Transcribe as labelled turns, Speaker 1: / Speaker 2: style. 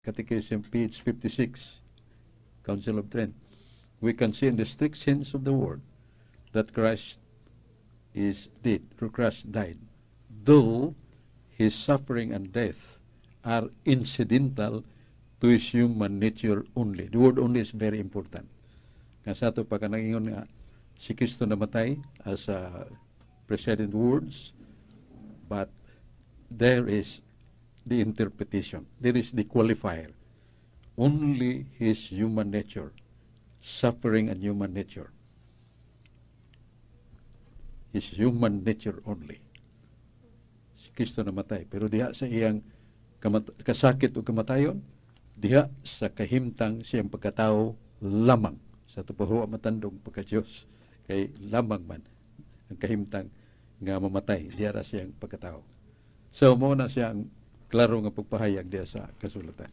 Speaker 1: Catechism, page 56, Council of Trent. We can see in the strict sense of the word that Christ is dead, or Christ died, though his suffering and death are incidental to his human nature only. The word only is very important. Nga sa ito pagkanangingon nga si Kristo namatay as precedent words, but there is the interpretation. There is the qualifier. Only his human nature, suffering and human nature. His human nature only. Si Kristo namatay. Pero diha sa iyang kasakit o kamatayon, diha sa kahimtang siyang pagkatao lamang. Sa tupahuwa matandong pagka-Diyos, kay lamang man ang kahimtang nga mamatay, diha ra siyang pagkatao. So, mo na siyang klaro nga pagpahayag diha sa kasulatan.